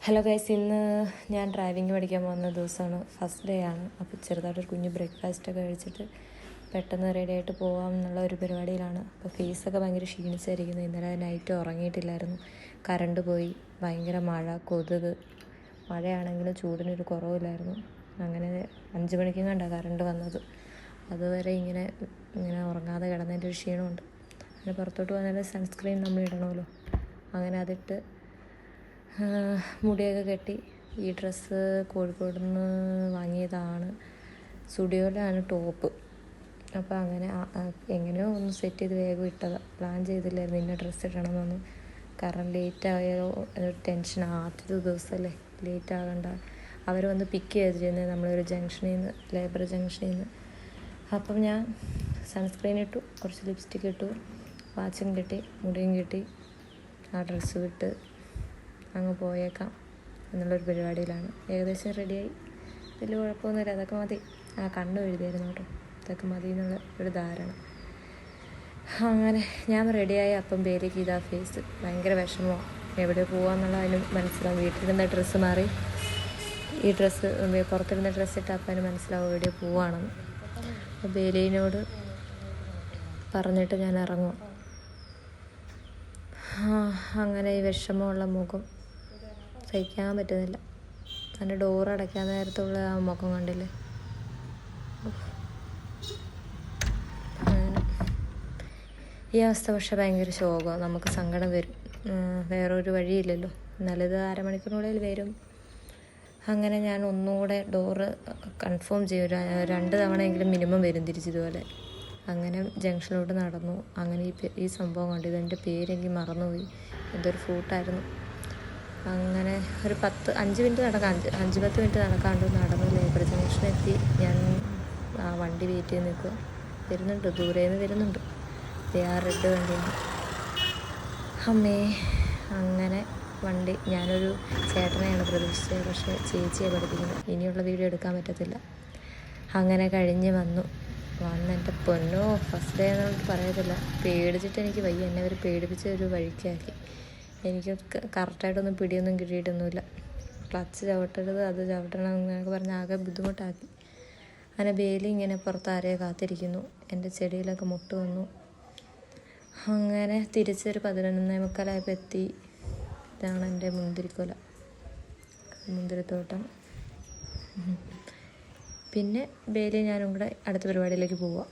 Hello guys, ഇന്ന് ഞാൻ driving പഠിക്കാൻ പോകുന്ന ദിവസമാണ്. ഫസ്റ്റ് ഡേ ആണ്. അപ്പോൾ ചെറുതായിട്ടൊരു കുഞ്ഞ് ബ്രേക്ക്ഫാസ്റ്റൊക്കെ കഴിച്ചിട്ട് പെട്ടെന്ന് റെഡി ആയിട്ട് പോകാം എന്നുള്ള ഒരു പരിപാടിയിലാണ്. അപ്പോൾ ഫേസൊക്കെ ഭയങ്കര ക്ഷീണിച്ചായിരിക്കുന്നു. ഇന്നലെ നൈറ്റ് ഉറങ്ങിയിട്ടില്ലായിരുന്നു. കറണ്ട് പോയി, ഭയങ്കര മഴ, കൊതുക്. മഴയാണെങ്കിലും ചൂടിനൊരു കുറവില്ലായിരുന്നു. അങ്ങനെ 5 മണിക്കും കണ്ടാണ് കറണ്ട് വന്നത്. അതുവരെ ഇങ്ങനെ ഉറങ്ങാതെ കിടന്നതിൻ്റെ ഒരു ക്ഷീണമുണ്ട്. അങ്ങനെ പുറത്തോട്ട് വന്നാലും സൺസ്ക്രീൻ നമ്മൾ ഇടണമല്ലോ. അങ്ങനെ അതിട്ട് മുടിയൊക്കെ കെട്ടി. ഈ ഡ്രസ്സ് കോഴിക്കോട് നിന്ന് വാങ്ങിയതാണ്. സ്റ്റുഡിയോയിലാണ് ടോപ്പ്. അപ്പോൾ അങ്ങനെ എങ്ങനെയോ ഒന്ന് സെറ്റ് ചെയ്ത് വേഗം ഇട്ടതാണ്. പ്ലാൻ ചെയ്തില്ലായിരുന്നു ഇന്ന ഡ്രസ്സ് ഇടണമെന്നൊന്നും. കാരണം ലേറ്റായാലോ ഒരു ടെൻഷൻ. ആദ്യത്തെ ദിവസമല്ലേ, ലേറ്റ് ആകണ്ട. അവർ വന്ന് പിക്ക് ചെയ്തിരുന്നത് നമ്മളൊരു ജംഗ്ഷനിൽ നിന്ന്, ലേബർ ജംഗ്ഷനിൽ നിന്ന്. അപ്പം ഞാൻ സൺസ്ക്രീൻ ഇട്ടു, കുറച്ച് ലിപ്സ്റ്റിക്ക് ഇട്ടു, വാച്ചും കെട്ടി, മുടിയും കെട്ടി, ആ ഡ്രസ്സ് വിട്ട് അങ്ങ് പോയേക്കാം എന്നുള്ളൊരു പരിപാടിയിലാണ്. ഏകദേശം റെഡിയായി. വലിയ കുഴപ്പമൊന്നുമില്ല. അതൊക്കെ മതി. കണ്ണ് എഴുതിയായിരുന്നു കേട്ടോ. ഇതൊക്കെ മതി എന്നുള്ള ഒരു ധാരണ. അങ്ങനെ ഞാൻ റെഡിയായി. അപ്പം ബേലേക്ക് ഇതാ ഫേസ് ഭയങ്കര വിഷമമാണ്. എവിടെ പോകാമെന്നുള്ള അതിന് മനസ്സിലാവും. വീട്ടിലിരുന്ന ഡ്രസ്സ് മാറി ഈ ഡ്രസ്സ് പുറത്തിരുന്ന ഡ്രസ്സ് ഇട്ട് അപ്പം അതിന് മനസ്സിലാവും എവിടെ പോവുകയാണെന്ന്. അപ്പോൾ ബേലിനോട് പറഞ്ഞിട്ട് ഞാൻ ഇറങ്ങും. അങ്ങനെ ഈ വിഷമമുള്ള മുഖം സഹിക്കാൻ പറ്റുന്നില്ല. അതിൻ്റെ ഡോർ അടയ്ക്കാൻ നേരത്തുള്ള ആ മുഖം കണ്ടില്ലേ. അങ്ങനെ ഈ അവസ്ഥ പക്ഷെ ഭയങ്കര ശോകമാണ്. നമുക്ക് സങ്കടം വരും. വേറൊരു വഴിയില്ലല്ലോ. നല്ലത് 1/2 മണിക്കൂറിനുള്ളിൽ വരും. അങ്ങനെ ഞാൻ ഒന്നുകൂടെ ഡോറ് കൺഫേം ചെയ്യും. 2 തവണയെങ്കിലും മിനിമം വരും തിരിച്ചിതുപോലെ. അങ്ങനെ ജംഗ്ഷനിലോട്ട് നടന്നു. അങ്ങനെ ഈ സംഭവം കണ്ടു. ഇതെൻ്റെ പേരെനിക്ക് മറന്നുപോയി. എന്തൊരു ഫ്രൂട്ടായിരുന്നു. അങ്ങനെ ഒരു 5 മിനിറ്റ് നടക്കാം, 5-10 മിനിറ്റ് നടക്കാണ്ട് നടന്നു ലേബർ ജംഗ്ഷനെത്തി. ഞാൻ വണ്ടി വെയിറ്റ് ചെയ്ത് നിൽക്കുക. വരുന്നുണ്ട്, ദൂരേന്ന് വരുന്നുണ്ട്. റെഡ് വണ്ടിയാണ്. അമ്മേ. അങ്ങനെ വണ്ടി, ഞാനൊരു ചേട്ടനെയാണ് പ്രതീക്ഷിച്ചത്. പക്ഷേ ചേച്ചിയെ പഠിപ്പിക്കുന്നത്. ഇനിയുള്ള വീഡിയോ എടുക്കാൻ പറ്റത്തില്ല. അങ്ങനെ കഴിഞ്ഞ് വന്നു. എൻ്റെ പൊന്നോ, ഫസ്റ്റ് ഡേ എന്നൊന്നും പറയത്തില്ല. പേടിച്ചിട്ട് എനിക്ക് വയ്യ. എന്നെ അവർ പേടിപ്പിച്ച ഒരു വഴിക്കാക്കി. എനിക്ക് കറക്റ്റായിട്ടൊന്നും പിടിയൊന്നും കിട്ടിയിട്ടൊന്നുമില്ല. ക്ലച്ച് ചവിട്ടരുത്, അത് ചവിട്ടണം എന്നൊക്കെ പറഞ്ഞ് ആകെ ബുദ്ധിമുട്ടാക്കി. അങ്ങനെ ബേലി ഇങ്ങനെ പുറത്ത് ആരെയോ കാത്തിരിക്കുന്നു. എൻ്റെ ചെടിയിലൊക്കെ മുട്ട് വന്നു. അങ്ങനെ തിരിച്ചൊരു 11:45 എത്തി. ഇതാണ് എൻ്റെ മുന്തിരിത്തോട്ടം. പിന്നെ ബേലി ഞാനും കൂടെ അടുത്ത പരിപാടിയിലേക്ക് പോവാം.